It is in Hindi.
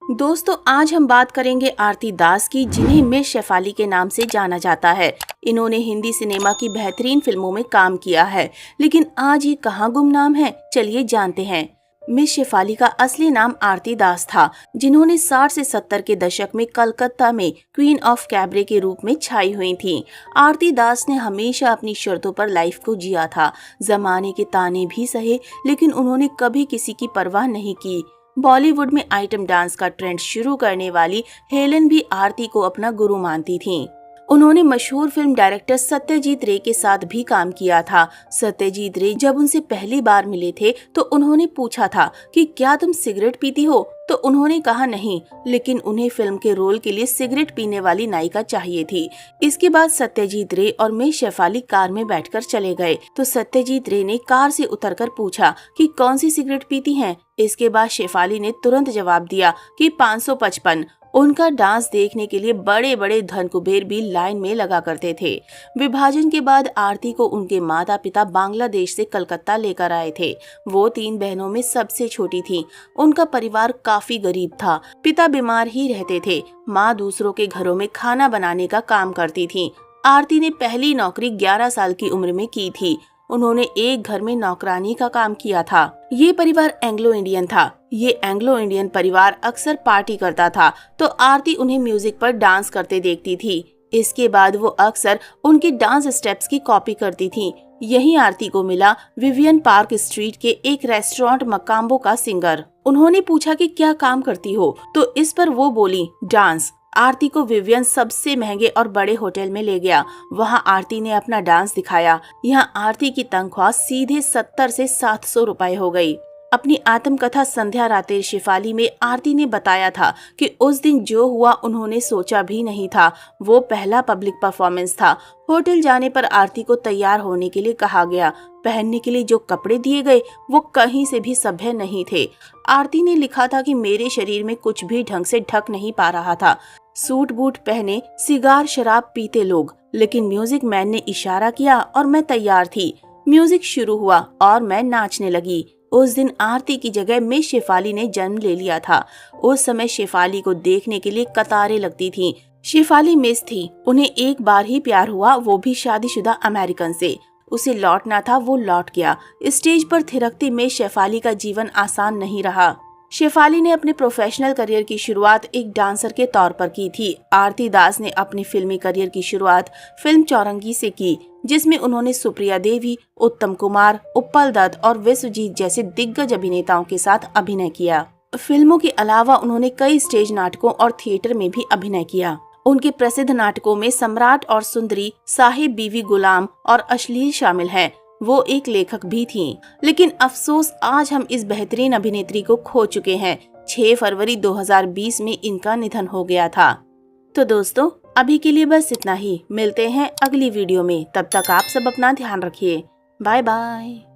दोस्तों, आज हम बात करेंगे आरती दास की, जिन्हें मिस शेफाली के नाम से जाना जाता है। इन्होंने हिंदी सिनेमा की बेहतरीन फिल्मों में काम किया है, लेकिन आज ये कहाँ गुमनाम है, चलिए जानते हैं। मिस शेफाली का असली नाम आरती दास था, जिन्होंने 60 से 70 के दशक में कलकत्ता में क्वीन ऑफ कैबरे के रूप में छाई हुई थी। आरती दास ने हमेशा अपनी शर्तों पर लाइफ को जिया था। जमाने के ताने भी सहे, लेकिन उन्होंने कभी किसी की परवाह नहीं की। बॉलीवुड में आइटम डांस का ट्रेंड शुरू करने वाली हेलन भी आरती को अपना गुरु मानती थीं। उन्होंने मशहूर फिल्म डायरेक्टर सत्यजीत रे के साथ भी काम किया था। सत्यजीत रे जब उनसे पहली बार मिले थे तो उन्होंने पूछा था कि क्या तुम सिगरेट पीती हो, तो उन्होंने कहा नहीं, लेकिन उन्हें फिल्म के रोल के लिए सिगरेट पीने वाली नायिका चाहिए थी। इसके बाद सत्यजीत रे और मिस शेफाली कार में बैठकर चले गए, तो सत्यजीत रे ने कार से उतरकर पूछा कि कौन सी सिगरेट पीती हैं। इसके बाद शेफाली ने तुरंत जवाब दिया कि 555। उनका डांस देखने के लिए बड़े बड़े धन कुबेर भी लाइन में लगा करते थे। विभाजन के बाद आरती को उनके माता पिता बांग्लादेश से कलकत्ता लेकर आए थे। वो 3 बहनों में सबसे छोटी थी। उनका परिवार काफी गरीब था। पिता बीमार ही रहते थे। माँ दूसरों के घरों में खाना बनाने का काम करती थी। आरती ने पहली नौकरी 11 साल की उम्र में की थी। उन्होंने एक घर में नौकरानी का काम किया था। ये परिवार एंग्लो इंडियन था। ये एंग्लो इंडियन परिवार अक्सर पार्टी करता था, तो आरती उन्हें म्यूजिक पर डांस करते देखती थी। इसके बाद वो अक्सर उनके डांस स्टेप्स की कॉपी करती थी। यही आरती को मिला विवियन पार्क स्ट्रीट के एक रेस्टोरेंट मकाम्बो का सिंगर। उन्होंने पूछा कि क्या काम करती हो, तो इस पर वो बोली डांस। आरती को विवियन सबसे महंगे और बड़े होटल में ले गया। वहां आरती ने अपना डांस दिखाया। यहां आरती की तनख्वाह सीधे 70 से 700 रुपए हो गई। अपनी आत्मकथा संध्या रातेर शेफाली में आरती ने बताया था कि उस दिन जो हुआ उन्होंने सोचा भी नहीं था। वो पहला पब्लिक परफॉर्मेंस था। होटल जाने पर आरती को तैयार होने के लिए कहा गया। पहनने के लिए जो कपड़े दिए गए वो कहीं से भी सभ्य नहीं थे। आरती ने लिखा था कि मेरे शरीर में कुछ भी ढंग से ढक नहीं पा रहा था। सूट बूट पहने सिगार शराब पीते लोग, लेकिन म्यूजिक मैन ने इशारा किया और मैं तैयार थी। म्यूजिक शुरू हुआ और मैं नाचने लगी। उस दिन आरती की जगह मिस शेफाली ने जन्म ले लिया था। उस समय शेफाली को देखने के लिए कतारें लगती थीं। शेफाली मिस थी। उन्हें एक बार ही प्यार हुआ, वो भी शादीशुदा अमेरिकन से। उसे लौटना था, वो लौट गया। स्टेज पर थिरकती मिस शेफाली का जीवन आसान नहीं रहा। शेफाली ने अपने प्रोफेशनल करियर की शुरुआत एक डांसर के तौर पर की थी। आरती दास ने अपनी फिल्मी करियर की शुरुआत फिल्म चौरंगी से की, जिसमें उन्होंने सुप्रिया देवी, उत्तम कुमार, उत्पल दत्त और विश्वजीत जैसे दिग्गज अभिनेताओं के साथ अभिनय किया। फिल्मों के अलावा उन्होंने कई स्टेज नाटकों और थिएटर में भी अभिनय किया। उनके प्रसिद्ध नाटकों में सम्राट और सुंदरी, साहिब बीवी गुलाम और अश्लील शामिल है। वो एक लेखक भी थीं। लेकिन अफसोस, आज हम इस बेहतरीन अभिनेत्री को खो चुके हैं। 6 फरवरी 2020 में इनका निधन हो गया था। तो दोस्तों, अभी के लिए बस इतना ही। मिलते हैं अगली वीडियो में। तब तक आप सब अपना ध्यान रखिए। Bye bye.